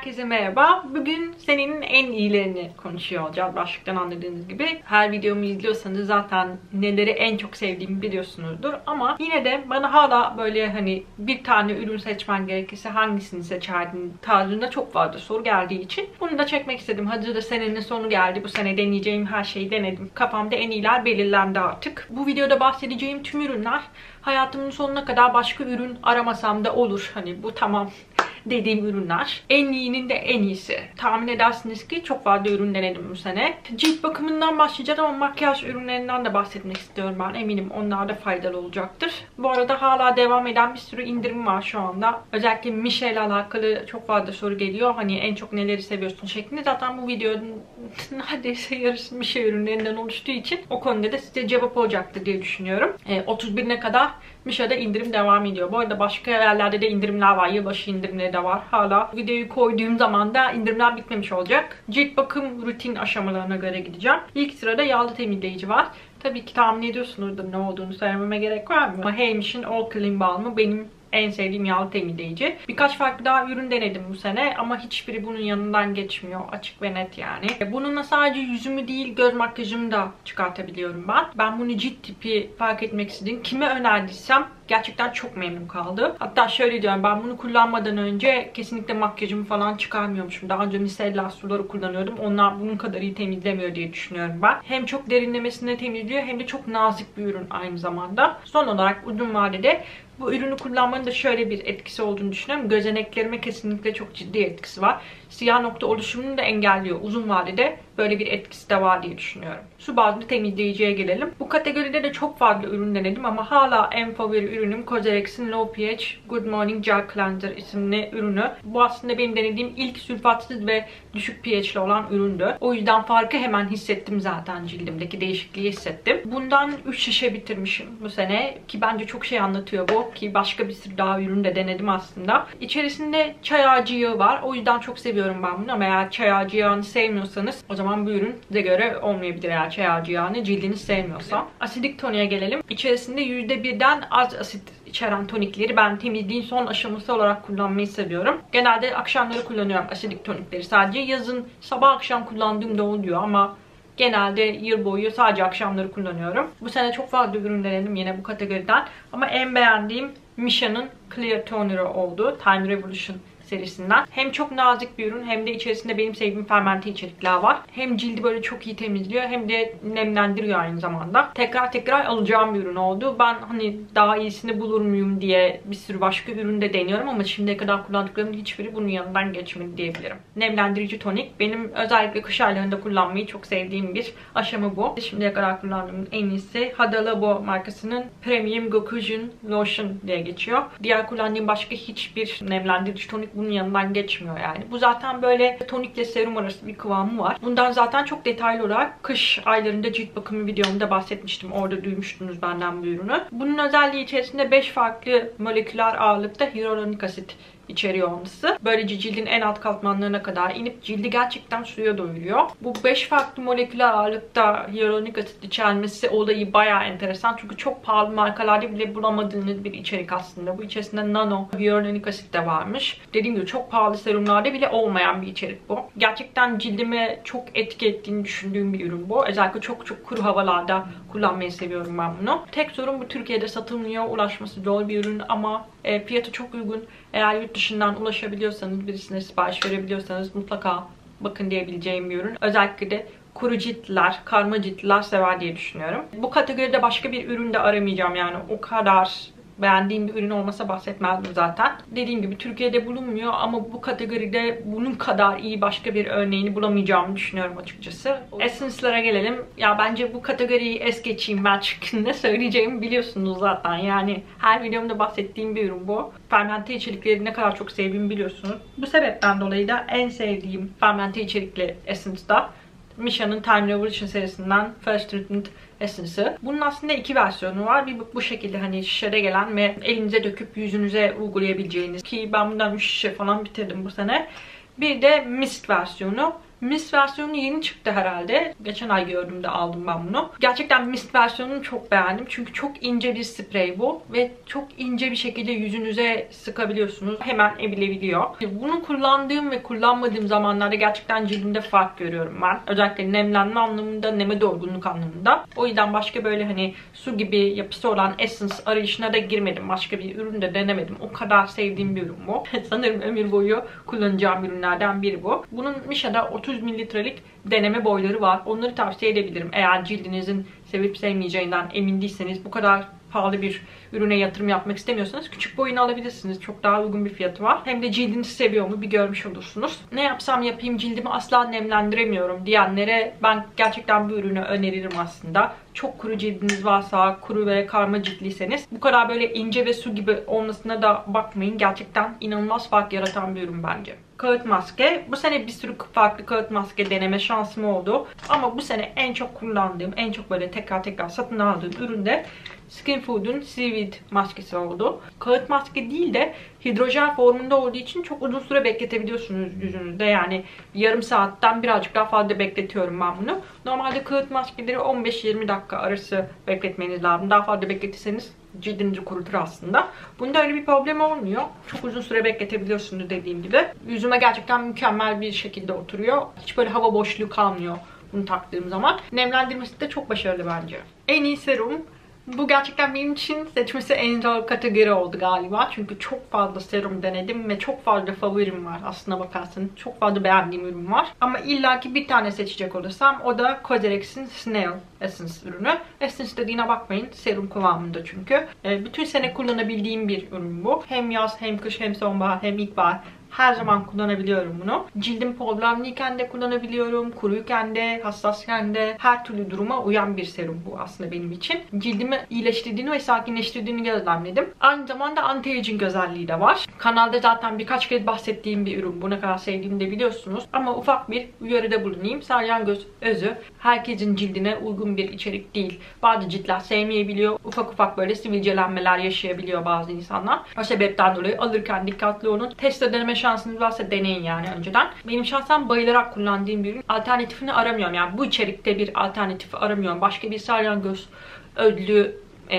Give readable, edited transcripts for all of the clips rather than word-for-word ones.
Herkese merhaba. Bugün senenin en iyilerini konuşuyor olacağız. Başlıktan anladığınız gibi. Her videomu izliyorsanız zaten neleri en çok sevdiğimi biliyorsunuzdur. Ama yine de bana hala böyle hani bir tane ürün seçmen gerekirse hangisini seçerdin tarzında çok fazla soru geldiği için bunu da çekmek istedim. Hazır da senenin sonu geldi. Bu sene deneyeceğim her şeyi denedim. Kafamda en iyiler belirlendi artık. Bu videoda bahsedeceğim tüm ürünler hayatımın sonuna kadar başka ürün aramasam da olur. Hani bu tamam dediğim ürünler. En iyinin de en iyisi. Tahmin edersiniz ki çok fazla ürün denedim bu sene. Cilt bakımından başlayacağım ama makyaj ürünlerinden de bahsetmek istiyorum ben. Eminim onlar da faydalı olacaktır. Bu arada hala devam eden bir sürü indirim var şu anda. Özellikle Mişe ile alakalı çok fazla soru geliyor. Hani en çok neleri seviyorsun şeklinde. Zaten bu videonun neredeyse yarısı Mişe ürünlerinden oluştuğu için o konuda da size cevap olacaktır diye düşünüyorum. 31'ine kadar Mişe'de indirim devam ediyor. Bu arada başka yerlerde de indirimler var. Yılbaşı indirimleri de var. Hala videoyu koyduğum zaman da indirimler bitmemiş olacak. Cilt bakım rutin aşamalarına göre gideceğim. İlk sırada yağlı temizleyici var. Tabii ki tahmin ediyorsunuzdur ne olduğunu söylememe gerek var mı? Ama Heymish'in All Clean Balm'ı benim en sevdiğim yağlı temizleyici. Birkaç farklı daha ürün denedim bu sene ama hiçbiri bunun yanından geçmiyor. Açık ve net yani. Bununla sadece yüzümü değil göz makyajımı da çıkartabiliyorum ben. Ben bunu cilt tipi fark etmek istedim. Kime önerdiysem gerçekten çok memnun kaldı. Hatta şöyle diyorum, ben bunu kullanmadan önce kesinlikle makyajımı falan çıkarmıyormuşum. Daha önce micellar suları kullanıyordum. Onlar bunun kadar iyi temizlemiyor diye düşünüyorum ben. Hem çok derinlemesine temizliyor hem de çok nazik bir ürün aynı zamanda. Son olarak uzun vadede bu ürünü kullanmanın da şöyle bir etkisi olduğunu düşünüyorum. Gözeneklerime kesinlikle çok ciddi etkisi var. Siyah nokta oluşumunu da engelliyor. Uzun vadede böyle bir etkisi de var diye düşünüyorum. Su bazlı temizleyiciye gelelim. Bu kategoride de çok fazla ürün denedim ama hala en favori ürünüm Cosrx'in Low pH Good Morning Gel Cleanser isimli ürünü. Bu aslında benim denediğim ilk sülfatsız ve düşük pH'li olan üründü. O yüzden farkı hemen hissettim zaten, cildimdeki değişikliği hissettim. Bundan 3 şişe bitirmişim bu sene ki bence çok şey anlatıyor bu, ki başka bir sürü daha ürün de denedim aslında. İçerisinde çay ağacı yağı var. O yüzden çok seviyorum ben bunu ama eğer çay ağacı yağını sevmiyorsanız o zaman bu ürün size göre olmayabilir, eğer çay ağacı yağını cildiniz sevmiyorsa. Asidik toniğe gelelim. İçerisinde %1'den az asit içeren tonikleri ben temizliğin son aşaması olarak kullanmayı seviyorum. Genelde akşamları kullanıyorum asidik tonikleri sadece. Yazın sabah akşam kullandığım da oluyor ama genelde yıl boyu sadece akşamları kullanıyorum. Bu sene çok fazla ürün denedim yine bu kategoriden. Ama en beğendiğim Misha'nın Clear Toner'ı oldu. Time Revolution serisinden. Hem çok nazik bir ürün hem de içerisinde benim sevdiğim fermente içerikler var. Hem cildi böyle çok iyi temizliyor hem de nemlendiriyor aynı zamanda. Tekrar alacağım bir ürün oldu. Ben hani daha iyisini bulur muyum diye bir sürü başka ürün de deniyorum ama şimdiye kadar kullandıklarımın hiçbiri bunun yanından geçmedi diyebilirim. Nemlendirici tonik. Benim özellikle kış aylarında kullanmayı çok sevdiğim bir aşama bu. Şimdiye kadar kullandığım en iyisi Hada Labo markasının Premium Gokujen Lotion diye geçiyor. Diğer kullandığım başka hiçbir nemlendirici tonik bunun yanından geçmiyor yani. Bu zaten böyle tonikle serum arası bir kıvamı var. Bundan zaten çok detaylı olarak kış aylarında cilt bakımı videomda bahsetmiştim. Orada duymuştunuz benden bu ürünü. Bunun özelliği içerisinde 5 farklı moleküler ağırlıkta hyaluronik asit içeriyor olması. Böylece cildin en alt katmanlarına kadar inip cildi gerçekten suya doyuruyor. Bu 5 farklı moleküler ağırlıkta hyaluronik asit içermesi olayı bayağı enteresan. Çünkü çok pahalı markalarda bile bulamadığınız bir içerik aslında. Bu içerisinde nano hyaluronik asit de varmış. Dediğim gibi çok pahalı serumlarda bile olmayan bir içerik bu. Gerçekten cildime çok etki ettiğini düşündüğüm bir ürün bu. Özellikle çok kuru havalarda kullanmayı seviyorum ben bunu. Tek sorun bu Türkiye'de satılmıyor. Ulaşması zor bir ürün ama fiyatı çok uygun. Eğer yurt dışından ulaşabiliyorsanız, birisine sipariş verebiliyorsanız mutlaka bakın diyebileceğim bir ürün. Özellikle de kuru ciltliler, karma ciltliler sever diye düşünüyorum. Bu kategoride başka bir ürün de aramayacağım yani. O kadar beğendiğim bir ürün olmasa bahsetmezdim zaten. Dediğim gibi Türkiye'de bulunmuyor ama bu kategoride bunun kadar iyi başka bir örneğini bulamayacağımı düşünüyorum açıkçası. Essence'lara gelelim. Ya bence bu kategoriyi es geçeyim ben çünkü ne söyleyeceğimi biliyorsunuz zaten. Yani her videomda bahsettiğim bir ürün bu. Fermente içerikleri ne kadar çok sevdiğimi biliyorsunuz. Bu sebepten dolayı da en sevdiğim fermente içerikli Essence'da Misha'nın Time Revolution serisinden First Treatment Essence'ı. Bunun aslında 2 versiyonu var. Bir bu şekilde hani şişede gelen ve elinize döküp yüzünüze uygulayabileceğiniz, ki ben bundan 3 şişe falan bitirdim bu sene. Bir de mist versiyonu. Mist versiyonu yeni çıktı herhalde. Geçen ay gördüğümde aldım ben bunu. Gerçekten mist versiyonunu çok beğendim. Çünkü çok ince bir sprey bu. Ve çok ince bir şekilde yüzünüze sıkabiliyorsunuz. Hemen emilebiliyor. Bunu kullandığım ve kullanmadığım zamanlarda gerçekten cildimde fark görüyorum ben. Özellikle nemlenme anlamında, neme doygunluk anlamında. O yüzden başka böyle hani su gibi yapısı olan Essence arayışına da girmedim. Başka bir ürün de denemedim. O kadar sevdiğim bir ürün bu. Sanırım ömür boyu kullanacağım ürünlerden biri bu. Bunun Misha'da 30 mililitrelik deneme boyları var. Onları tavsiye edebilirim. Eğer cildinizin sevip sevmeyeceğinden emin değilseniz, bu kadar pahalı bir ürüne yatırım yapmak istemiyorsanız küçük boyunu alabilirsiniz. Çok daha uygun bir fiyatı var. Hem de cildinizi seviyor mu bir görmüş olursunuz. Ne yapsam yapayım cildimi asla nemlendiremiyorum diyenlere ben gerçekten bu ürünü öneririm aslında. Çok kuru cildiniz varsa, kuru ve karma ciltliyseniz bu kadar böyle ince ve su gibi olmasına da bakmayın. Gerçekten inanılmaz fark yaratan bir ürün bence. Kağıt maske. Bu sene bir sürü farklı kağıt maske deneme şansım oldu. Ama bu sene en çok kullandığım, en çok böyle tekrar satın aldığım ürün de Skinfood'un Seaweed maskesi oldu. Kağıt maske değil de hidrojen formunda olduğu için çok uzun süre bekletebiliyorsunuz yüzünüzde. Yani yarım saatten birazcık daha fazla bekletiyorum ben bunu. Normalde kağıt maskeleri 15-20 dakika arası bekletmeniz lazım. Daha fazla bekletirseniz cildinizi kurutur aslında. Bunda öyle bir problem olmuyor. Çok uzun süre bekletebiliyorsunuz dediğim gibi. Yüzüme gerçekten mükemmel bir şekilde oturuyor. Hiç böyle hava boşluğu kalmıyor bunu taktığım zaman. Nemlendirmesi de çok başarılı bence. En iyi serum. Bu gerçekten benim için seçmesi en zor kategori oldu galiba. Çünkü çok fazla serum denedim ve çok fazla favorim var aslına bakarsanız. Çok fazla beğendiğim ürün var. Ama illaki bir tane seçecek olursam o da Cosrx'in Snail Essence ürünü. Essence dediğine bakmayın. Serum kıvamında çünkü. Bütün sene kullanabildiğim bir ürün bu. Hem yaz hem kış hem sonbahar hem ilkbahar. Her zaman kullanabiliyorum bunu. Cildim problemliyken de kullanabiliyorum. Kuruyken de, hassasken de her türlü duruma uyan bir serum bu aslında benim için. Cildimi iyileştirdiğini ve sakinleştirdiğini gözlemledim. Aynı zamanda anti-aging özelliği de var. Kanalda zaten birkaç kez bahsettiğim bir ürün. Bu ne kadar sevdiğimi de biliyorsunuz. Ama ufak bir uyarıda bulunayım. Salyangoz özü herkesin cildine uygun bir içerik değil. Bazı ciltler sevmeyebiliyor. Ufak böyle sivilcelenmeler yaşayabiliyor bazı insanlar. O sebepten dolayı alırken dikkatli olun. Test deneme şansınız varsa deneyin yani önceden. Benim şahsen bayılarak kullandığım bir ürün. Alternatifini aramıyorum. Yani bu içerikte bir alternatifi aramıyorum. Başka bir salyangoz özlü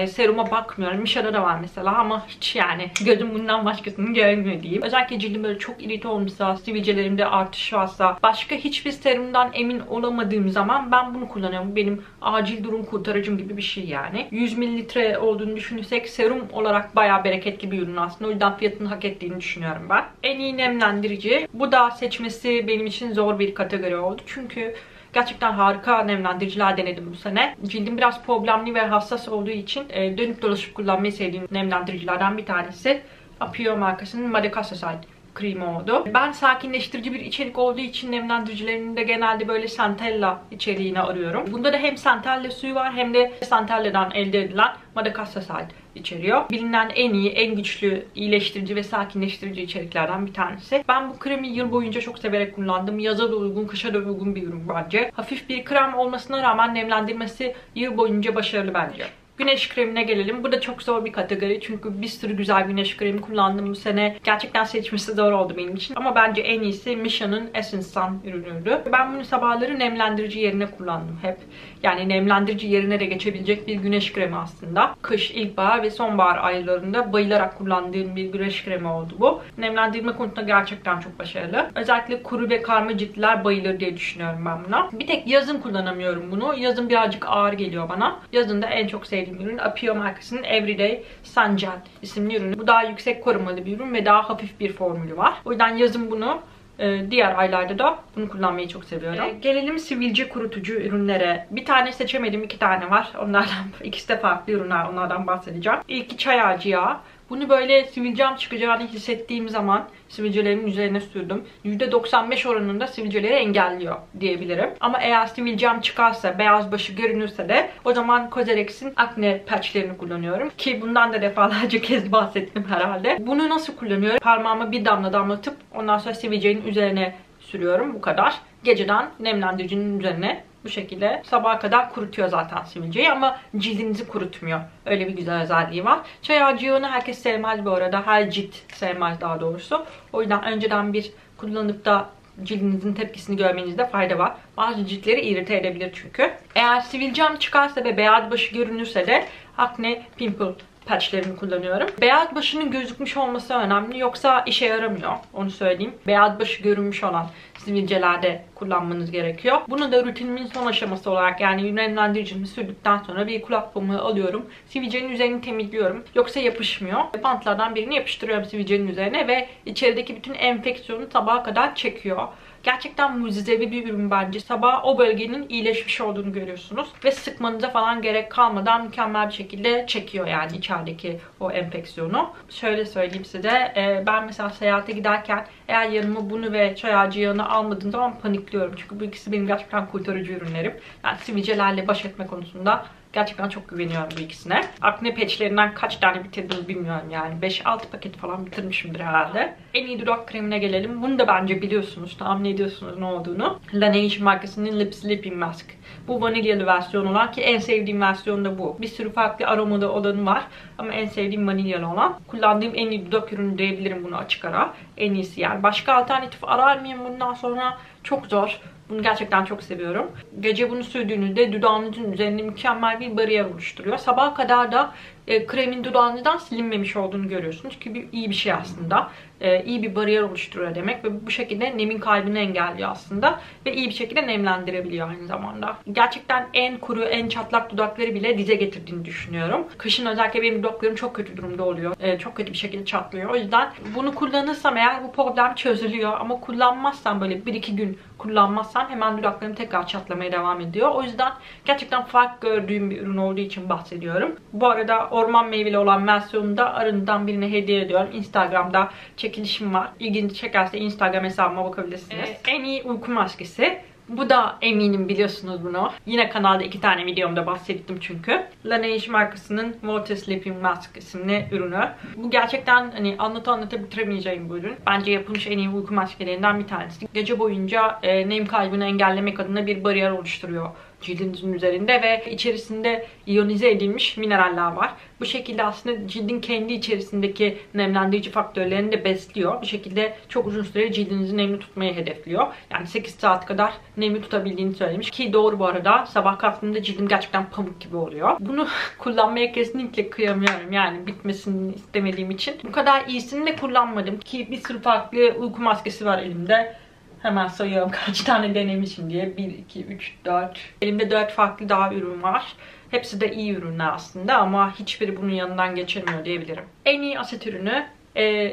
seruma bakmıyorum. Misha'da da var mesela ama hiç yani gözüm bundan başkasını görmüyor diyeyim. Özellikle cildim böyle çok irite olmuşsa, sivilcelerimde artış varsa, başka hiçbir serumdan emin olamadığım zaman ben bunu kullanıyorum. Benim acil durum kurtarıcım gibi bir şey yani. 100 mililitre olduğunu düşünürsek serum olarak bayağı bereketli bir ürün aslında. O yüzden fiyatını hak ettiğini düşünüyorum ben. En iyi nemlendirici. Bu da seçmesi benim için zor bir kategori oldu. Çünkü gerçekten harika nemlendiriciler denedim bu sene. Cildim biraz problemli ve hassas olduğu için dönüp dolaşıp kullanmayı sevdiğim nemlendiricilerden bir tanesi Apio markasının Madacasoside kremi oldu. Ben sakinleştirici bir içerik olduğu için nemlendiricilerinde genelde böyle Centella içeriğini arıyorum. Bunda da hem Centella suyu var hem de Centella'dan elde edilen Madacasoside içeriyor. Bilinen en iyi, en güçlü iyileştirici ve sakinleştirici içeriklerden bir tanesi. Ben bu kremi yıl boyunca çok severek kullandım. Yaza da uygun, kışa da uygun bir ürün bence. Hafif bir krem olmasına rağmen nemlendirmesi yıl boyunca başarılı bence. Güneş kremine gelelim. Bu da çok zor bir kategori. Çünkü bir sürü güzel güneş kremi kullandım bu sene. Gerçekten seçmesi zor oldu benim için. Ama bence en iyisi Misha'nın Essence Sun ürünüydü. Ben bunu sabahları nemlendirici yerine kullandım hep. Yani nemlendirici yerine de geçebilecek bir güneş kremi aslında. Kış, ilkbahar ve sonbahar aylarında bayılarak kullandığım bir güneş kremi oldu bu. Nemlendirme konusunda gerçekten çok başarılı. Özellikle kuru ve karma ciltler bayılır diye düşünüyorum ben buna. Bir tek yazın kullanamıyorum bunu. Yazın birazcık ağır geliyor bana. Yazın da en çok sevdiğim ürün Apio markasının Everyday Sun Gel isimli ürünü. Bu daha yüksek korumalı bir ürün ve daha hafif bir formülü var. O yüzden yazın bunu, diğer aylarda da bunu kullanmayı çok seviyorum. Gelelim sivilce kurutucu ürünlere. Bir tane seçemedim, 2 tane var. Onlardan ikisi de farklı ürünler. Onlardan bahsedeceğim. İlki çay ağacı yağı. Bunu böyle sivilcem çıkacağını hissettiğim zaman sivilcelerimin üzerine sürdüm. %95 oranında sivilceleri engelliyor diyebilirim. Ama eğer sivilcem çıkarsa, beyaz başı görünürse de o zaman Cosrx'in akne patchlerini kullanıyorum. Ki bundan da defalarca kez bahsettim herhalde. Bunu nasıl kullanıyorum? Parmağıma bir damla damlatıp ondan sonra sivilcenin üzerine sürüyorum. Bu kadar. Geceden nemlendiricinin üzerine bu şekilde sabaha kadar kurutuyor zaten sivilceyi ama cildinizi kurutmuyor. Öyle bir güzel özelliği var. Çay ağacı yağını herkes sevmez bu arada. Her cilt sevmez daha doğrusu. O yüzden önceden bir kullanıp da cildinizin tepkisini görmenizde fayda var. Bazı ciltleri irite edebilir çünkü. Eğer sivilcem çıkarsa ve beyaz başı görünürse de acne pimple patchlerini kullanıyorum. Beyaz başının gözükmüş olması önemli, yoksa işe yaramıyor. Onu söyleyeyim. Beyaz başı görünmüş olan sivilcelerde kullanmanız gerekiyor. Bunu da rutinimin son aşaması olarak, yani nemlendiricimi sürdükten sonra bir kulak pamuğu alıyorum. Sivilcenin üzerini temizliyorum. Yoksa yapışmıyor. Bantlardan birini yapıştırıyorum sivilcenin üzerine ve içerideki bütün enfeksiyonu sabaha kadar çekiyor. Gerçekten mucizevi bir ürün bence. Sabah o bölgenin iyileşmiş olduğunu görüyorsunuz. Ve sıkmanıza falan gerek kalmadan mükemmel bir şekilde çekiyor yani içerideki o enfeksiyonu. Şöyle söyleyeyim size. Ben mesela seyahate giderken eğer yanıma bunu ve çay ağacı yağını almadığım zaman panikliyorum. Çünkü bu ikisi benim gerçekten kurtarıcı ürünlerim. Yani sivilcelerle baş etme konusunda gerçekten çok güveniyorum bu ikisine. Akne patchlerinden kaç tane bitirdim bilmiyorum yani. 5-6 paket falan bitirmişimdir herhalde. En iyi dudak kremine gelelim. Bunu da bence biliyorsunuz, tahmin ediyorsunuz ne olduğunu. Laneige markasının Lip Sleeping Mask. Bu vanilyalı versiyon olan, ki en sevdiğim versiyon da bu. Bir sürü farklı aromada olanı var. Ama en sevdiğim vanilyalı olan. Kullandığım en iyi dudak ürünü diyebilirim bunu açık ara. En iyisi yani. Başka alternatif arar mıyım bundan sonra? Çok zor. Bunu gerçekten çok seviyorum. Gece bunu sürdüğünüzde dudağınızın üzerinde mükemmel bir bariyer oluşturuyor. Sabaha kadar da kremin dudağınızdan silinmemiş olduğunu görüyorsunuz. Ki iyi bir şey aslında. İyi bir bariyer oluşturuyor demek ve bu şekilde nemin kaybını engelliyor aslında. Ve iyi bir şekilde nemlendirebiliyor aynı zamanda. Gerçekten en kuru, en çatlak dudakları bile dize getirdiğini düşünüyorum. Kışın özellikle benim dudaklarım çok kötü durumda oluyor. Çok kötü bir şekilde çatlıyor. O yüzden bunu kullanırsam eğer bu problem çözülüyor. Ama kullanmazsam, böyle 1-2 gün kullanmazsam hemen dudaklarım tekrar çatlamaya devam ediyor. O yüzden gerçekten fark gördüğüm bir ürün olduğu için bahsediyorum. Bu arada orman meyveli olan versiyonunu da arınızdan birine hediye ediyorum. Instagram'da çekilişim var. İlginizi çekerse Instagram hesabıma bakabilirsiniz. En iyi uyku maskesi. Bu da eminim biliyorsunuz bunu. Yine kanalda 2 tane videomda bahsettim çünkü. Laneige markasının Water Sleeping Mask isimli ürünü. Bu gerçekten hani anlata bitiremeyeceğim bu ürün. Bence yapılmış en iyi uyku maskelerinden bir tanesi. Gece boyunca nem kaybını engellemek adına bir bariyer oluşturuyor cildinizin üzerinde ve içerisinde iyonize edilmiş mineraller var. Bu şekilde aslında cildin kendi içerisindeki nemlendirici faktörlerini de besliyor. Bu şekilde çok uzun süre cildinizi nemli tutmayı hedefliyor. Yani 8 saat kadar nemli tutabildiğini söylemiş. Ki doğru bu arada. Sabah kalktığımda cildim gerçekten pamuk gibi oluyor. Bunu kullanmaya kesinlikle kıyamıyorum. Yani bitmesini istemediğim için. Bu kadar iyisini de kullanmadım. Ki bir sürü farklı uyku maskesi var elimde. Hemen sayıyorum kaç tane denemişim diye. 1, 2, 3, 4. Elimde 4 farklı daha ürün var. Hepsi de iyi ürünler aslında ama hiçbiri bunun yanından geçemiyor diyebilirim. En iyi asit ürünü.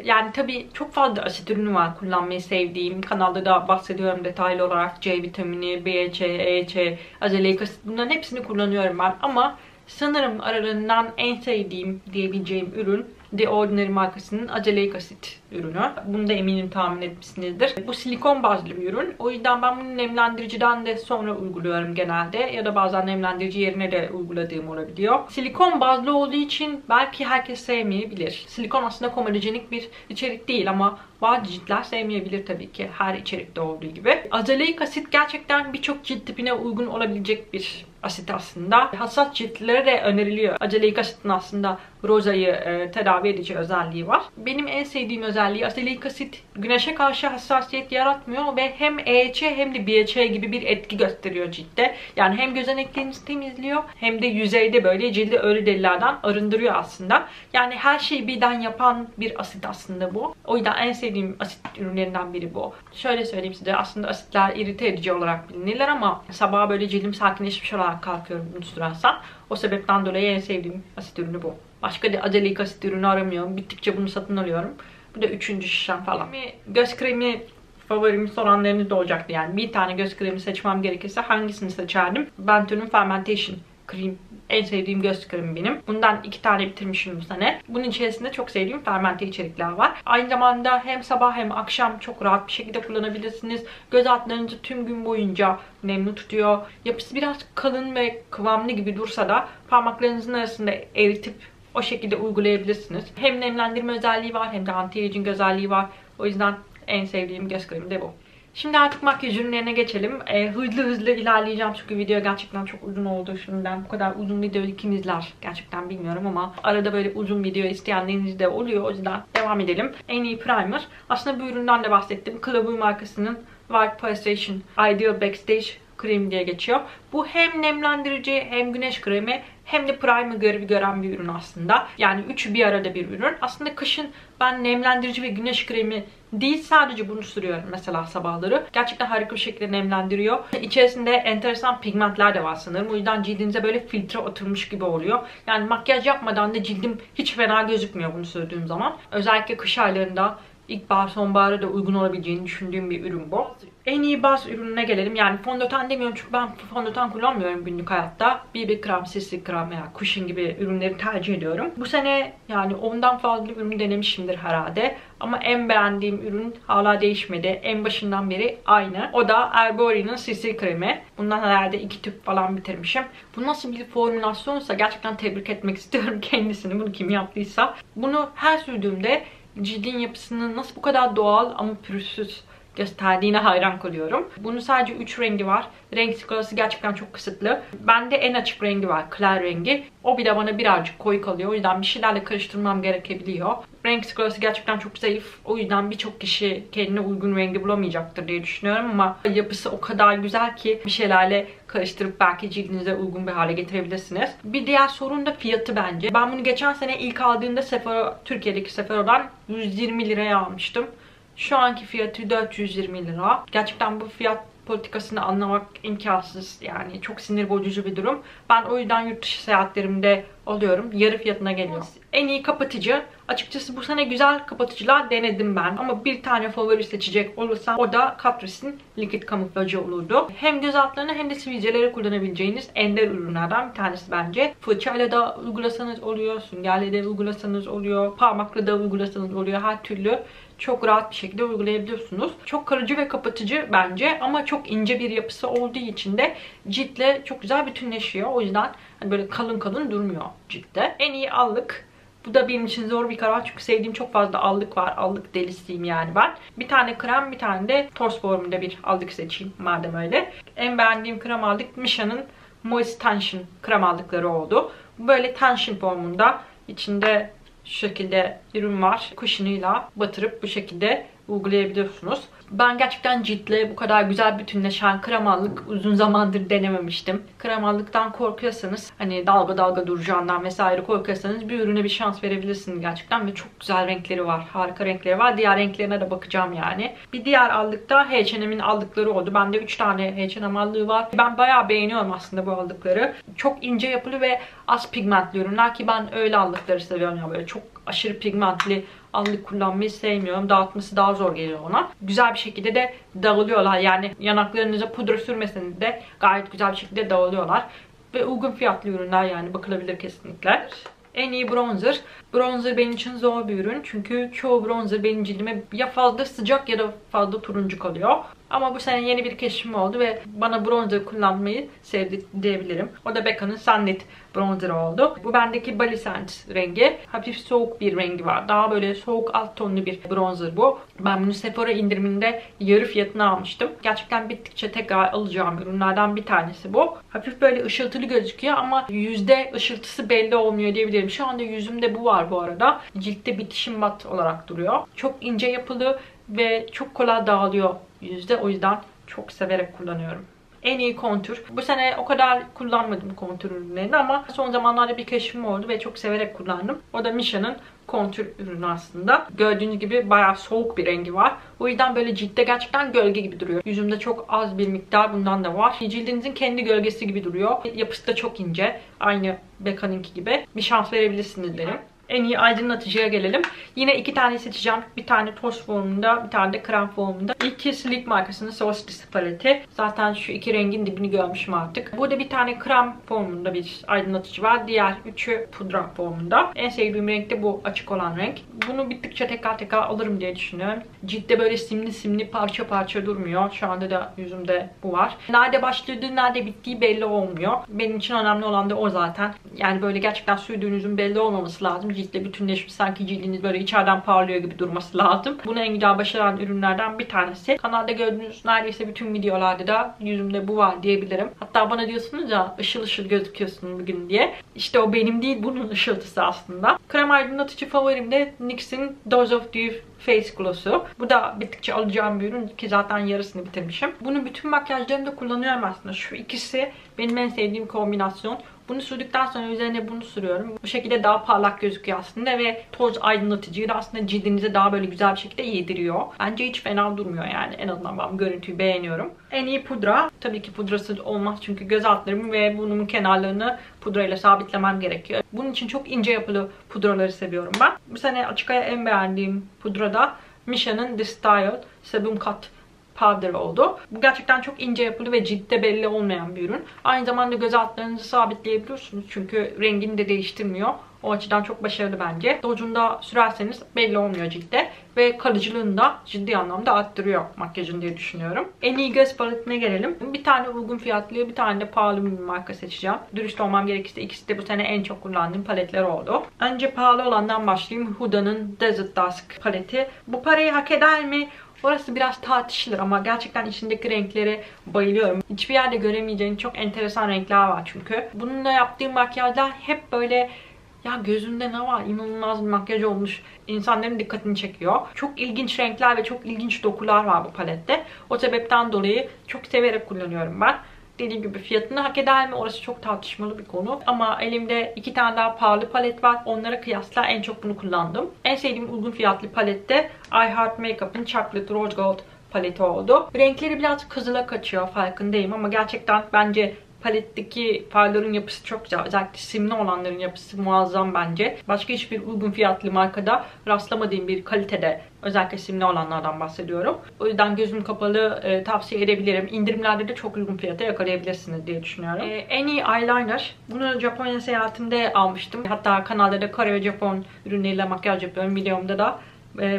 Yani tabii çok fazla asit ürünü var kullanmayı sevdiğim. Kanalda da bahsediyorum detaylı olarak. C vitamini, BHA, EHA, azelaic asit, bunların hepsini kullanıyorum ben. Ama sanırım aralarından en sevdiğim diyebileceğim ürün The Ordinary markasının azelaic asit ürünü. Bunu da eminim tahmin etmişsinizdir. Bu silikon bazlı bir ürün. O yüzden ben bunu nemlendiriciden de sonra uyguluyorum genelde. Ya da bazen nemlendirici yerine de uyguladığım olabiliyor. Silikon bazlı olduğu için belki herkes sevmeyebilir. Silikon aslında komedojenik bir içerik değil ama bazı ciltler sevmeyebilir tabii ki. Her içerikte olduğu gibi. Azelaic asit gerçekten birçok cilt tipine uygun olabilecek bir asit aslında. Hassas ciltlere de öneriliyor. Azelaic asitin aslında rozayı tedavi edici özelliği var. Benim en sevdiğim özelliği azelaic asit güneşe karşı hassasiyet yaratmıyor ve hem EHA hem de BHA gibi bir etki gösteriyor ciltte. Yani hem gözeneklerinizi temizliyor hem de yüzeyde böyle cildi ölü derilerden arındırıyor aslında. Yani her şeyi birden yapan bir asit aslında bu. O yüzden en sevdiğim asit ürünlerinden biri bu. Şöyle söyleyeyim size, aslında asitler irite edici olarak bilinirler ama sabaha böyle cildim sakinleşmiş olarak kalkıyorum bunu sürersem. O sebepten dolayı en sevdiğim asit ürünü bu. Başka da azelaic asit ürünü aramıyorum. Bittikçe bunu satın alıyorum. Bu da 3. şişem falan. Göz kremi favorimi soranlarınız da olacaktı. Yani bir tane göz kremi seçmem gerekirse hangisini seçerdim? Benton'un Fermentation Cream en sevdiğim göz kremi benim. Bundan 2 tane bitirmişim bu sene. Bunun içerisinde çok sevdiğim fermente içerikler var. Aynı zamanda hem sabah hem akşam çok rahat bir şekilde kullanabilirsiniz. Göz altlarınızı tüm gün boyunca nemli tutuyor. Yapısı biraz kalın ve kıvamlı gibi dursa da parmaklarınızın arasında eritip o şekilde uygulayabilirsiniz. Hem nemlendirme özelliği var hem de anti-aging özelliği var. O yüzden en sevdiğim göz kremi de bu. Şimdi artık makyaj ürünlerine geçelim. Hızlı hızlı ilerleyeceğim çünkü video gerçekten çok uzun oldu. Şimdiden bu kadar uzun video kim izler gerçekten bilmiyorum ama arada böyle uzun video isteyenleriniz de oluyor. O yüzden devam edelim. En iyi primer. Aslında bu üründen de bahsettim. Klavui markasının White Pastration Ideal Backstage kremi diye geçiyor. Bu hem nemlendirici hem güneş kremi hem de primer görevi gören bir ürün aslında. Yani üçü bir arada bir ürün. Aslında kışın ben nemlendirici ve güneş kremi değil sadece bunu sürüyorum mesela sabahları. Gerçekten harika bir şekilde nemlendiriyor. İçerisinde enteresan pigmentler de var sanırım. O yüzden cildinize böyle filtre oturmuş gibi oluyor. Yani makyaj yapmadan da cildim hiç fena gözükmüyor bunu sürdüğüm zaman. Özellikle kış aylarında İlkbahar, sonbahara da uygun olabileceğini düşündüğüm bir ürün bu. En iyi baz ürününe gelelim. Yani fondöten demiyorum çünkü ben fondöten kullanmıyorum günlük hayatta. BB krem, CC krem veya Cushion gibi ürünleri tercih ediyorum. Bu sene yani ondan fazla ürün denemişimdir herhalde. Ama en beğendiğim ürün hala değişmedi. En başından beri aynı. O da Erbori'nin CC kremi. Bundan herhalde 2 tüp falan bitirmişim. Bu nasıl bir formülasyonsa gerçekten tebrik etmek istiyorum kendisini. Bunu kim yaptıysa. Bunu her sürdüğümde cildin yapısının nasıl bu kadar doğal ama pürüzsüz gösterdiğine hayran kalıyorum. Bunun sadece 3 rengi var. Renk skalası gerçekten çok kısıtlı. Bende en açık rengi var. Clair rengi. O bile bana birazcık koyu kalıyor. O yüzden bir şeylerle karıştırmam gerekebiliyor. Renk skalası gerçekten çok zayıf. O yüzden birçok kişi kendine uygun rengi bulamayacaktır diye düşünüyorum ama yapısı o kadar güzel ki bir şeylerle karıştırıp belki cildinize uygun bir hale getirebilirsiniz. Bir diğer sorun da fiyatı bence. Ben bunu geçen sene ilk aldığımda Sephora, Türkiye'deki Sephora'dan 120 liraya almıştım. Şu anki fiyatı 420 lira. Gerçekten bu fiyat politikasını anlamak imkansız. Yani çok sinir bozucu bir durum. Ben o yüzden yurt dışı seyahatlerimde alıyorum. Yarı fiyatına geliyor. En iyi kapatıcı. Açıkçası bu sene güzel kapatıcılar denedim ben. Ama bir tane favori seçecek olursam o da Catrice'in Liquid Kamuflajı olurdu. Hem göz altlarına hem de sivilcelere kullanabileceğiniz ender ürünlerden bir tanesi bence. Fırçayla da uygulasanız oluyor. Süngerle de uygulasanız oluyor. Parmakla da uygulasanız oluyor. Her türlü çok rahat bir şekilde uygulayabiliyorsunuz. Çok kalıcı ve kapatıcı bence ama çok ince bir yapısı olduğu için de ciltle çok güzel bütünleşiyor. O yüzden hani böyle kalın kalın durmuyor ciltte. En iyi allık. Bu da benim için zor bir karar çünkü sevdiğim çok fazla allık var. Allık delisiyim yani ben. Bir tane krem, bir tane de toz formunda bir allık seçeyim madem öyle. En beğendiğim krem aldık Misha'nın Moist Tension krem aldıkları oldu. Böyle tension formunda. İçinde şu şekilde ürün var. Cushion'ıyla batırıp bu şekilde uygulayabiliyorsunuz. Ben gerçekten ciltle bu kadar güzel bütünleşen kremallık uzun zamandır denememiştim. Kremallıktan korkuyorsanız, hani dalga dalga duracağından vesaire korkuyorsanız bir ürüne bir şans verebilirsiniz gerçekten ve çok güzel renkleri var. Harika renkleri var. Diğer renklerine de bakacağım yani. Bir diğer aldıkta H&M'in aldıkları oldu. Bende 3 tane H&M aldığı var. Ben bayağı beğeniyorum aslında bu aldıkları. Çok ince yapılı ve az pigmentli ürünler ki ben öyle aldıkları seviyorum ya, böyle çok aşırı pigmentli allık kullanmayı sevmiyorum. Dağıtması daha zor geliyor ona. Güzel bir şekilde de dağılıyorlar. Yani yanaklarınıza pudra sürmeseniz de gayet güzel bir şekilde dağılıyorlar. Ve uygun fiyatlı ürünler yani bakılabilir kesinlikle. En iyi bronzer. Bronzer benim için zor bir ürün. Çünkü çoğu bronzer benim cildime ya fazla sıcak ya da fazla turuncu kalıyor. Ama bu sene yeni bir keşfim oldu ve bana bronzer kullanmayı sevdi diyebilirim. O da Becca'nın Sunlit bronzer oldu. Bu bendeki Bali Sands rengi. Hafif soğuk bir rengi var. Daha böyle soğuk alt tonlu bir bronzer bu. Ben bunu Sephora indiriminde yarı fiyatına almıştım. Gerçekten bittikçe tekrar alacağım ürünlerden bir tanesi bu. Hafif böyle ışıltılı gözüküyor ama yüzde ışıltısı belli olmuyor diyebilirim. Şu anda yüzümde bu var bu arada. Ciltte bitişim mat olarak duruyor. Çok ince yapılı ve çok kolay dağılıyor yüzde. O yüzden çok severek kullanıyorum. En iyi kontür. Bu sene o kadar kullanmadım kontür ürünlerini ama son zamanlarda bir keşfim oldu ve çok severek kullandım. O da Misha'nın kontür ürünü aslında. Gördüğünüz gibi bayağı soğuk bir rengi var. O yüzden böyle ciltte gerçekten gölge gibi duruyor. Yüzümde çok az bir miktar bundan da var. Cildinizin kendi gölgesi gibi duruyor. Yapısı da çok ince. Aynı Becca'nınki gibi. Bir şans verebilirsiniz derim. En iyi aydınlatıcıya gelelim. Yine 2 tane seçeceğim. Bir tane toz formunda, bir tane de krem formunda. İlki Sleek markasının Solstice paleti. Zaten şu 2 rengin dibini görmüşüm artık. Burada bir tane krem formunda bir aydınlatıcı var. Diğer 3'ü pudra formunda. En sevdiğim renk de bu açık olan renk. Bunu bittikçe tekrar tekrar alırım diye düşünüyorum. Ciltte böyle simli simli parça parça durmuyor. Şu anda da yüzümde bu var. Nerede başladığı, nerede bittiği belli olmuyor. Benim için önemli olan da o zaten. Yani böyle gerçekten sürdüğünüzün belli olmaması lazım. ciltle bütünleşmiş. Sanki cildiniz böyle içeriden parlıyor gibi durması lazım. Bunu en güzel başaran ürünlerden bir tanesi. Kanalda gördüğünüz neredeyse bütün videolarda da yüzümde bu var diyebilirim. Hatta bana diyorsunuz ya ışıl ışıl gözüküyorsun bugün diye. İşte o benim değil, bunun ışıltısı aslında. Krem aydınlatıcı favorim de NYX'in Dose of Dew Face Gloss'u. Bu da bittikçe alacağım bir ürün ki zaten yarısını bitirmişim. Bunu bütün makyajlarımda kullanıyorum aslında. Şu ikisi benim en sevdiğim kombinasyon. Bunu sürdükten sonra üzerine bunu sürüyorum. Bu şekilde daha parlak gözüküyor aslında ve toz aydınlatıcıyı da aslında cildinize daha böyle güzel bir şekilde yediriyor. Bence hiç fena durmuyor yani. En azından ben görüntüyü beğeniyorum. En iyi pudra. Tabii ki pudrasız olmaz çünkü göz altlarımı ve burnumun kenarlarını pudrayla sabitlemem gerekiyor. Bunun için çok ince yapılı pudraları seviyorum ben. Bu sene açık ara en beğendiğim pudra da Misha'nın The Style Sebum Cut Powder oldu. Bu gerçekten çok ince yapılı ve ciltte belli olmayan bir ürün. Aynı zamanda göz altlarınızı sabitleyebiliyorsunuz çünkü rengini de değiştirmiyor. O açıdan çok başarılı bence. Ucunda sürerseniz belli olmuyor ciltte ve kalıcılığını da ciddi anlamda arttırıyor makyajın diye düşünüyorum. En iyi göz paletine gelelim. Bir tane uygun fiyatlı, bir tane de pahalı bir marka seçeceğim. Dürüst olmam gerekirse ikisi de bu sene en çok kullandığım paletler oldu. Önce pahalı olandan başlayayım. Huda'nın Desert Dusk paleti. Bu parayı hak eder mi? Orası biraz tartışılır ama gerçekten içindeki renklere bayılıyorum. Hiçbir yerde göremeyeceğin çok enteresan renkler var çünkü. Bununla yaptığım makyajlar hep böyle ya gözünde ne var? İnanılmaz bir makyaj olmuş. İnsanların dikkatini çekiyor. Çok ilginç renkler ve çok ilginç dokular var bu palette. O sebepten dolayı çok severek kullanıyorum ben. Dediğim gibi fiyatını hak eder mi? Orası çok tartışmalı bir konu. Ama elimde 2 tane daha pahalı palet var. Onlara kıyasla en çok bunu kullandım. En sevdiğim uygun fiyatlı palette I Heart Makeup'ın Chocolate Rose Gold paleti oldu. Renkleri biraz kızıla kaçıyor, farkındayım ama gerçekten bence paletteki farların yapısı çok güzel. Özellikle simli olanların yapısı muazzam bence. Başka hiçbir uygun fiyatlı markada rastlamadığım bir kalitede, özellikle simli olanlardan bahsediyorum. O yüzden gözüm kapalı tavsiye edebilirim. İndirimlerde de çok uygun fiyata yakalayabilirsiniz diye düşünüyorum. En iyi eyeliner. Bunu Japonya seyahatimde almıştım. Hatta kanalda da Kore ve Japon ürünleriyle makyaj yapıyorum. Videomda da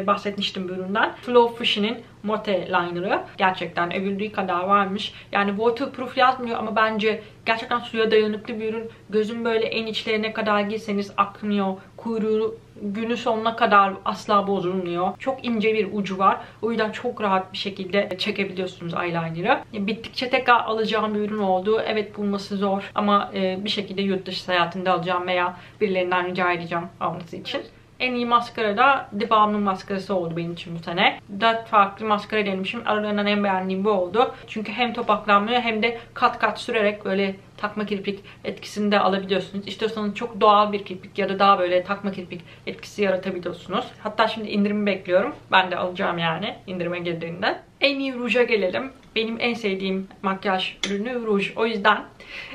bahsetmiştim bu üründen. Flow Fusion'in Mote Liner'ı. Gerçekten övüldüğü kadar varmış. Yani waterproof yazmıyor ama bence gerçekten suya dayanıklı bir ürün. Gözün böyle en içlerine kadar girseniz akmıyor. Kuyruğu günü sonuna kadar asla bozulmuyor. Çok ince bir ucu var. O yüzden çok rahat bir şekilde çekebiliyorsunuz eyeliner'ı. Bittikçe tekrar alacağım bir ürün oldu. Evet, bulması zor ama bir şekilde yurt dışı seyahatinde alacağım veya birilerinden rica edeceğim alması için. En iyi maskara da The Balm'ın maskarası oldu benim için bu sene. 4 farklı maskara denemişim. Aralarından en beğendiğim bu oldu. Çünkü hem topaklanmıyor hem de kat kat sürerek böyle takma kirpik etkisini de alabiliyorsunuz. İstiyorsanız çok doğal bir kirpik ya da daha böyle takma kirpik etkisi yaratabiliyorsunuz. Hatta şimdi indirimi bekliyorum. Ben de alacağım yani indirime girdiğinde. En iyi ruja gelelim. Benim en sevdiğim makyaj ürünü ruj. O yüzden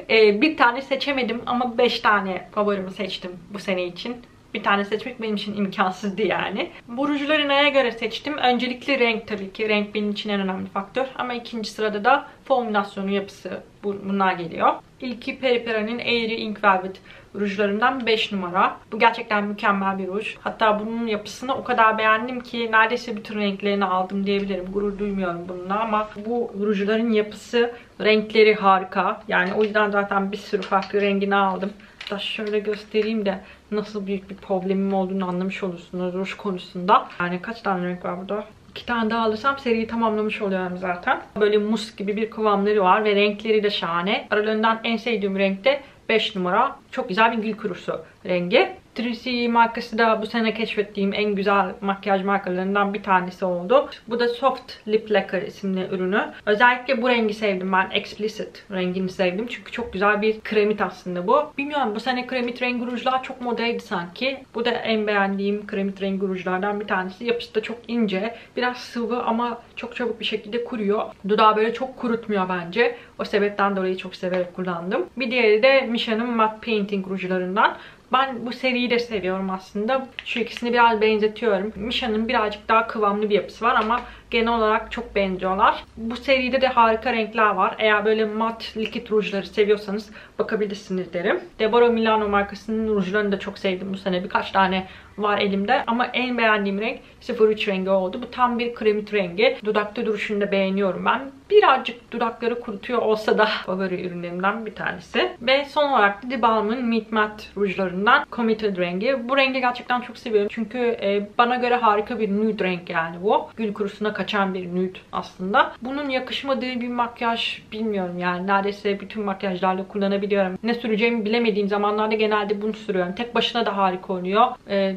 bir tane seçemedim ama 5 tane favorimi seçtim bu sene için. Bir tane seçmek benim için imkansızdı yani. Bu rujları neye göre seçtim? Öncelikle renk tabii ki. Renk benim için en önemli faktör. Ama ikinci sırada da formülasyonu, yapısı. Bunlar geliyor. İlki Peripera'nın Airy Ink Velvet rujlarından 5 numara. Bu gerçekten mükemmel bir ruj. Hatta bunun yapısını o kadar beğendim ki neredeyse bütün renklerini aldım diyebilirim. Gurur duymuyorum bununla ama bu rujların yapısı, renkleri harika. Yani o yüzden zaten bir sürü farklı rengini aldım. Da şöyle göstereyim de nasıl büyük bir problemim olduğunu anlamış olursunuz ruj konusunda. Yani kaç tane renk var burada? 2 tane daha alırsam seriyi tamamlamış oluyorum zaten. Böyle mus gibi bir kıvamları var ve renkleri de şahane. Aralarından en sevdiğim renk de 5 numara. Çok güzel bir gül kurusu rengi. 3CE markası da bu sene keşfettiğim en güzel makyaj markalarından bir tanesi oldu. Bu da Soft Lip Lacquer isimli ürünü. Özellikle bu rengi sevdim ben. Explicit rengini sevdim. Çünkü çok güzel bir kremit aslında bu. Bilmiyorum, bu sene kremit rengi rujlar çok modaydı sanki. Bu da en beğendiğim kremit rengi rujlardan bir tanesi. Yapısı da çok ince. Biraz sıvı ama çok çabuk bir şekilde kuruyor. Dudağı böyle çok kurutmuyor bence. O sebepten dolayı çok severek kullandım. Bir diğeri de Misha'nın Matte Painting rujlarından. Ben bu seriyi de seviyorum aslında. Şu ikisini biraz benzetiyorum. Misha'nın birazcık daha kıvamlı bir yapısı var ama genel olarak çok benziyorlar. Bu seride de harika renkler var. Eğer böyle mat likit rujları seviyorsanız bakabilirsiniz derim. Deborah Milano markasının rujlarını da çok sevdim bu sene. Birkaç tane var elimde ama en beğendiğim renk 03 rengi oldu. Bu tam bir kremit rengi. Dudakta duruşunu da beğeniyorum ben. Birazcık dudakları kurutuyor olsa da favori ürünlerimden bir tanesi. Ve son olarak da The Balm'ın Meet Matte rujlarından Committed rengi. Bu rengi gerçekten çok seviyorum. Çünkü bana göre harika bir nude renk yani bu. Gül kurusuna kaçan bir nude aslında. Bunun yakışmadığı bir makyaj bilmiyorum yani. Neredeyse bütün makyajlarla kullanabiliyorum. Ne süreceğimi bilemediğim zamanlarda genelde bunu sürüyorum. Tek başına da harika oluyor.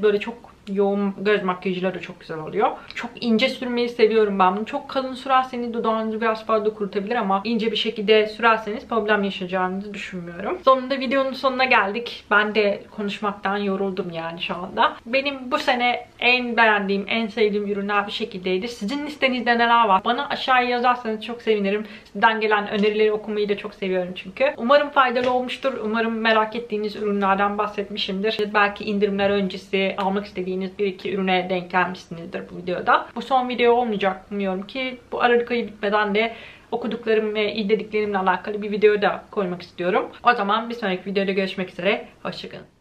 Böyle çok yoğun göz makyajları da çok güzel oluyor. Çok ince sürmeyi seviyorum ben bunu. Çok kalın sürerseniz dudağınızı biraz fazla kurutabilir ama ince bir şekilde sürerseniz problem yaşayacağınızı düşünmüyorum. Sonunda videonun sonuna geldik. Ben de konuşmaktan yoruldum yani şu anda. Benim bu sene en beğendiğim, en sevdiğim ürünler bir şekildeydi. Sizin listenizde neler var? Bana aşağıya yazarsanız çok sevinirim. Sizden gelen önerileri okumayı da çok seviyorum çünkü. Umarım faydalı olmuştur. Umarım merak ettiğiniz ürünlerden bahsetmişimdir. Belki indirimler öncesi almak istediğiniz bir iki ürüne denk gelmişsinizdir bu videoda. Bu son video olmayacak umuyorum ki bu Aralık ayı bitmeden de okuduklarım ve izlediklerimle alakalı bir video da koymak istiyorum. O zaman bir sonraki videoda görüşmek üzere. Hoşçakalın.